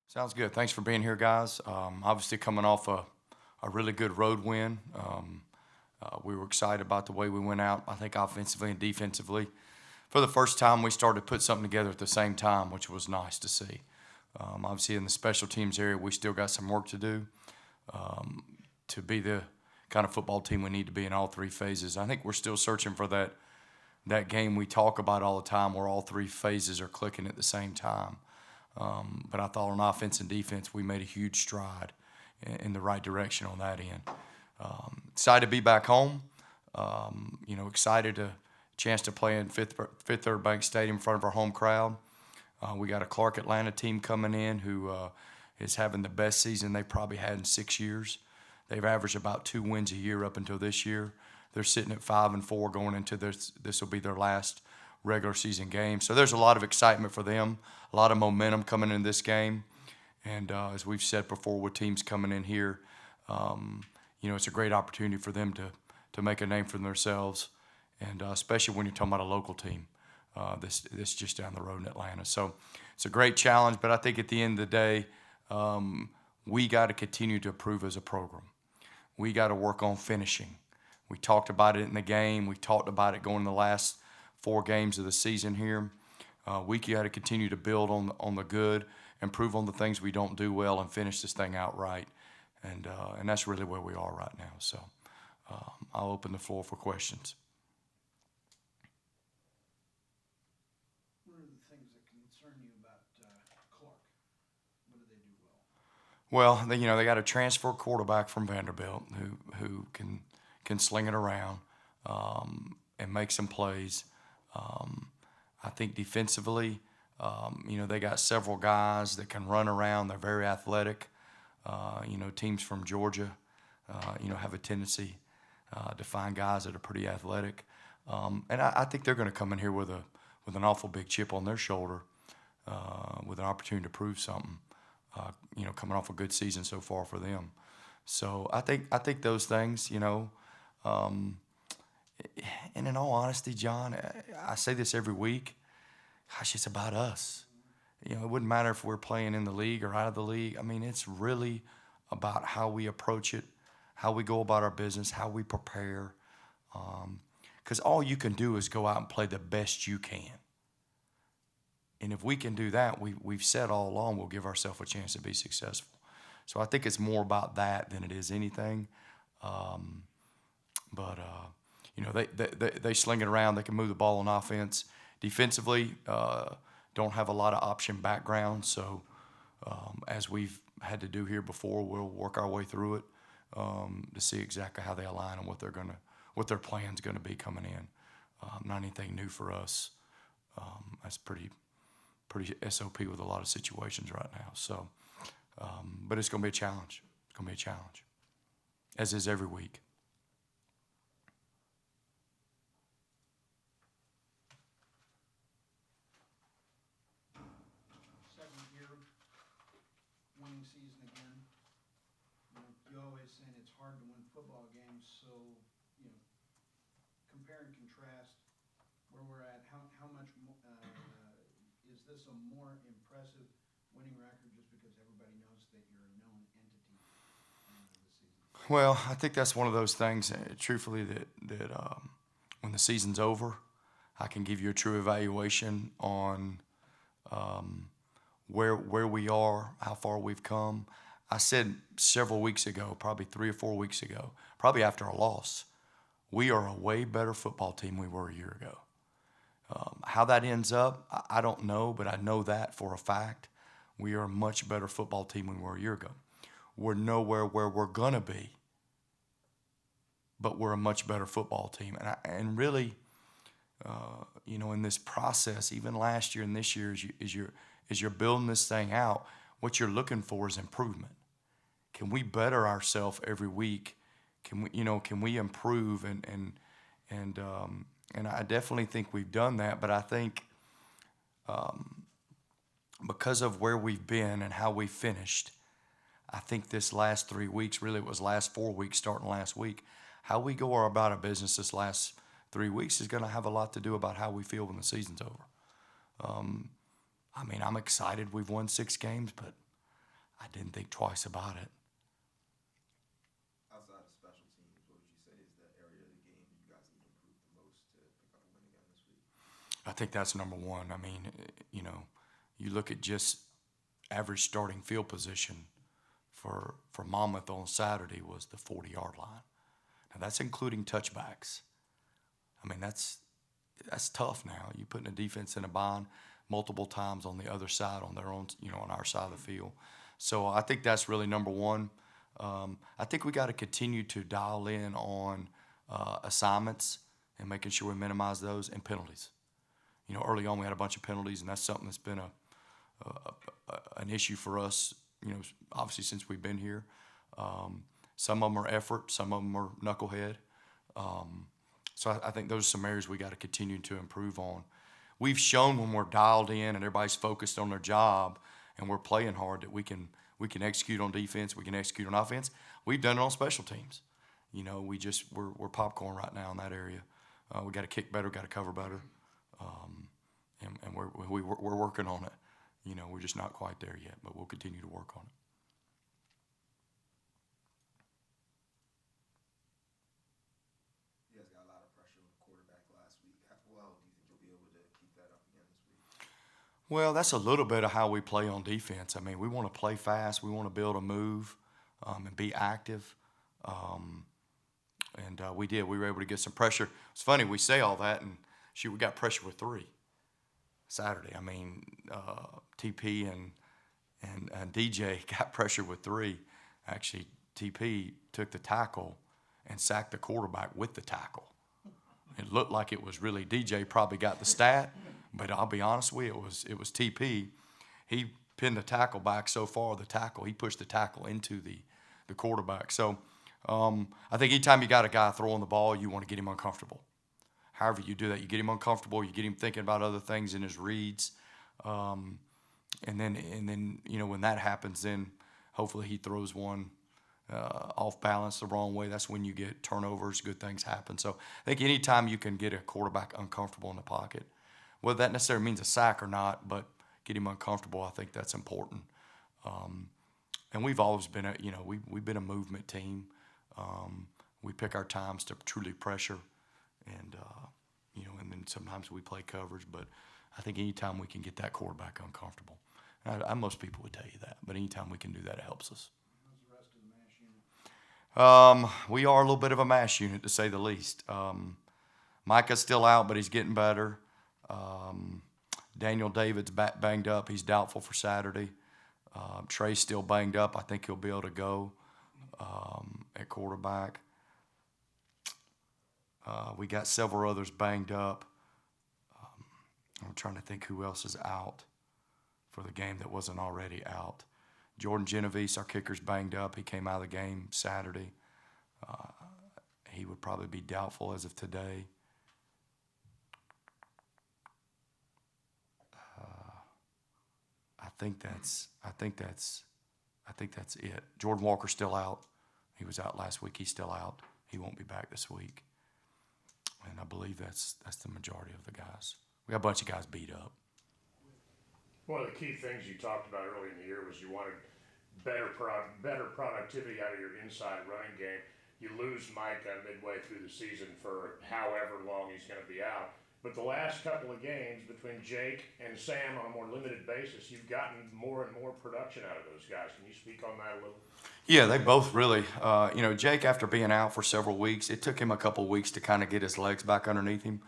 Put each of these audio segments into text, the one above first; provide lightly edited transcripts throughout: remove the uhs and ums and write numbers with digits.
Sounds good. Thanks for being here, guys. Obviously, coming off a really good road win. We were excited about the way we went out, I think, offensively and defensively. For the first time, we started to put something together at the same time, which was nice to see. Obviously, in the special teams area, we still got some work to do to be the kind of football team we need to be in all three phases. I think we're still searching for that game we talk about all the time where all three phases are clicking at the same time. But I thought on offense and defense, we made a huge stride in the right direction on that end. Excited to be back home. Excited to chance to play in Fifth Third Bank Stadium in front of our home crowd. We got a Clark Atlanta team coming in who is having the best season they've probably had in 6 years. They've averaged about 2 wins a year up until this year. They're sitting at 5-4 going into this will be their last regular season game. So there's a lot of excitement for them, a lot of momentum coming in this game. And as we've said before with teams coming in here, it's a great opportunity for them to make a name for themselves, and especially when you're talking about a local team. This just down the road in Atlanta. So it's a great challenge, but I think at the end of the day, we got to continue to improve as a program. We got to work on finishing. We talked about it in the game. We talked about it going the last 4 games of the season here. We got to continue to build on the good, improve on the things we don't do well, and finish this thing out right. And that's really where we are right now. So I'll open the floor for questions. What are the things that concern you about Clark? What do they do well? Well, they got a transfer quarterback from Vanderbilt who can sling it around and make some plays. I think defensively, they got several guys that can run around. They're very athletic. Teams from Georgia, have a tendency to find guys that are pretty athletic. And I think they're going to come in here with an awful big chip on their shoulder, with an opportunity to prove something. Coming off a good season so far for them. So I think those things, and in all honesty, John, I say this every week. Gosh, it's about us. It wouldn't matter if we're playing in the league or out of the league. I mean, it's really about how we approach it, how we go about our business, how we prepare. Because all you can do is go out and play the best you can. And if we can do that, we've said all along we'll give ourselves a chance to be successful. So I think it's more about that than it is anything. They sling it around. They can move the ball on offense. Defensively, don't have a lot of option background. So as we've had to do here before, we'll work our way through it to see exactly how they align and what their plan's going to be coming in. Not anything new for us. That's pretty SOP with a lot of situations right now. So, but it's going to be a challenge. It's going to be a challenge, as is every week. Second year, winning season again. You always saying it's hard to win football games, so compare and contrast where we're at. How much is this a more impressive winning record just because everybody knows that you're a known entity this season? Well, I think that's one of those things, truthfully, that when the season's over, I can give you a true evaluation on where we are, how far we've come. I said several weeks ago, probably 3 or 4 weeks ago, probably after a loss, we are a way better football team we were a year ago. How that ends up, I don't know, but I know that for a fact. We are a much better football team than we were a year ago. We're nowhere where we're going to be, but we're a much better football team. And really, in this process, even last year and this year, as you're building this thing out, what you're looking for is improvement. Can we better ourselves every week? Can we improve? And I definitely think we've done that. But I think because of where we've been and how we finished, I think this last 3 weeks, really it was last 4 weeks starting last week, how we go about our business this last 3 weeks is going to have a lot to do about how we feel when the season's over. I'm excited we've won 6 games, but I didn't think twice about it. Outside of special teams, what would you say is the area of the game you guys need to improve the most to pick up a win again this week? I think that's number one. I mean, you look at just average starting field position for Monmouth on Saturday was the 40-yard line. Now that's including touchbacks. I mean, that's tough now. You putting a defense in a bind multiple times on the other side, on their own, on our side of the field. So I think that's really number one. I think we got to continue to dial in on assignments and making sure we minimize those, and penalties. Early on we had a bunch of penalties, and that's something that's been an issue for us, obviously since we've been here. Some of them are effort, some of them are knucklehead. So I think those are some areas we got to continue to improve on. We've shown when we're dialed in and everybody's focused on their job and we're playing hard that we can execute on defense, we can execute on offense. We've done it on special teams. We're popcorn right now in that area. We got to kick better, got to cover better, and we're working on it. We're just not quite there yet, but we'll continue to work on it. You guys got a lot of pressure with the quarterback last week. How well do you think you'll be able to keep that up again this week? Well, that's a little bit of how we play on defense. I mean, we want to play fast. We want to be able to move and be active. We did. We were able to get some pressure. It's funny, we say all that, and we got pressure with 3 Saturday. I mean, TP and DJ got pressure with 3. Actually, TP took the tackle and sacked the quarterback with the tackle. It looked like it was really DJ probably got the stat, but I'll be honest with you, it was TP. He pinned the tackle back so far, he pushed the tackle into the quarterback. So I think anytime you got a guy throwing the ball, you want to get him uncomfortable. However you do that, you get him uncomfortable, you get him thinking about other things in his reads. And then when that happens, then hopefully he throws one off balance the wrong way. That's when you get turnovers, good things happen. So I think anytime you can get a quarterback uncomfortable in the pocket, whether that necessarily means a sack or not, but get him uncomfortable, I think that's important. And we've always been we've been a movement team. We pick our times to truly pressure, and then sometimes we play coverage. But I think anytime we can get that quarterback uncomfortable, most people would tell you that, but anytime we can do that, it helps us. How's the rest of the MASH unit? We are a little bit of a MASH unit, to say the least. Micah's still out, but he's getting better. Daniel David's banged up. He's doubtful for Saturday. Trey's still banged up. I think he'll be able to go at quarterback. We got several others banged up. I'm trying to think who else is out for the game that wasn't already out. Jordan Genovese, our kicker's banged up. He came out of the game Saturday. He would probably be doubtful as of today. I think that's it. Jordan Walker's still out. He was out last week. He's still out. He won't be back this week. And I believe that's the majority of the guys. We got a bunch of guys beat up. One of the key things you talked about early in the year was you wanted better productivity out of your inside running game. You lose Micah midway through the season for however long he's going to be out. But the last couple of games between Jake and Sam on a more limited basis, you've gotten more and more production out of those guys. Can you speak on that a little? Yeah, they both really, Jake, after being out for several weeks, it took him a couple of weeks to kind of get his legs back underneath him.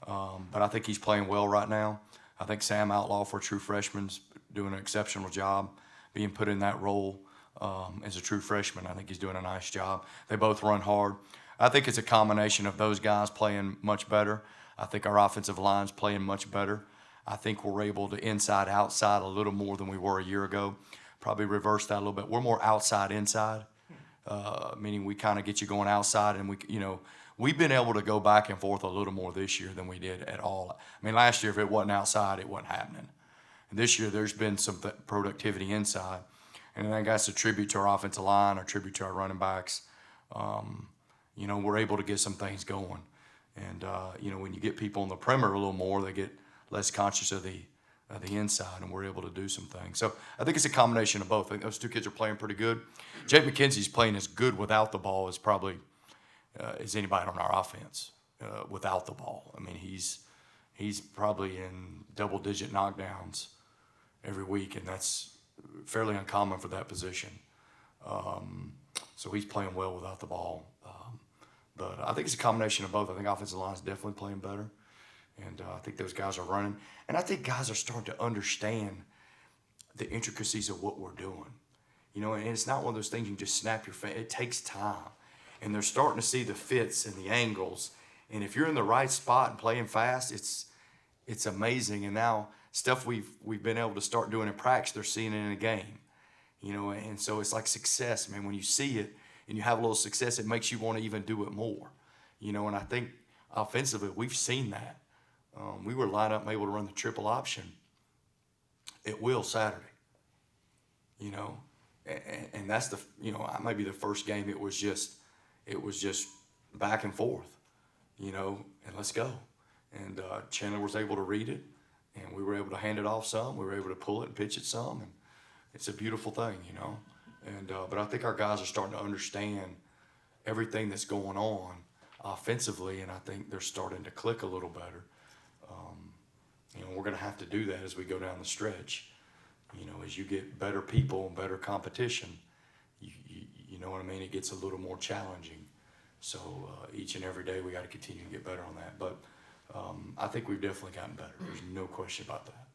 But I think he's playing well right now. I think Sam Outlaw, for a true freshman's doing an exceptional job being put in that role as a true freshman. I think he's doing a nice job. They both run hard. I think it's a combination of those guys playing much better. I think our offensive line's playing much better. I think we're able to inside-outside a little more than we were a year ago. Probably reverse that a little bit. We're more outside-inside, meaning we kind of get you going outside, and we've been able to go back and forth a little more this year than we did at all. I mean, last year, if it wasn't outside, it wasn't happening. And this year, there's been some productivity inside. And I think that's a tribute to our offensive line, a tribute to our running backs. We're able to get some things going. And, when you get people on the perimeter a little more, they get less conscious of the inside, and we're able to do some things. So I think it's a combination of both. I think those two kids are playing pretty good. Jake McKenzie's playing as good without the ball as probably as anybody on our offense without the ball. I mean, he's probably in double-digit knockdowns every week, and that's fairly uncommon for that position. So he's playing well without the ball. But I think it's a combination of both. I think offensive line is definitely playing better. And I think those guys are running. And I think guys are starting to understand the intricacies of what we're doing. You know, and it's not one of those things you can just snap your finger. It takes time. And they're starting to see the fits and the angles. And if you're in the right spot and playing fast, it's amazing. And now stuff we've been able to start doing in practice, they're seeing it in a game. You know, and so it's like success. I mean, when you see it and you have a little success, it makes you want to even do it more. You know, and I think offensively, we've seen that. We were lined up and able to run the triple option at will Saturday. You know, and that's the, you know, maybe the first game it was just back and forth, you know, and let's go. And Chandler was able to read it, and we were able to hand it off some. We were able to pull it and pitch it some, and it's a beautiful thing, you know. And but I think our guys are starting to understand everything that's going on offensively, and I think they're starting to click a little better. You know, we're going to have to do that as we go down the stretch. You know, as you get better people and better competition, you know what I mean? It gets a little more challenging. So each and every day we got to continue to get better on that. But I think we've definitely gotten better. There's no question about that.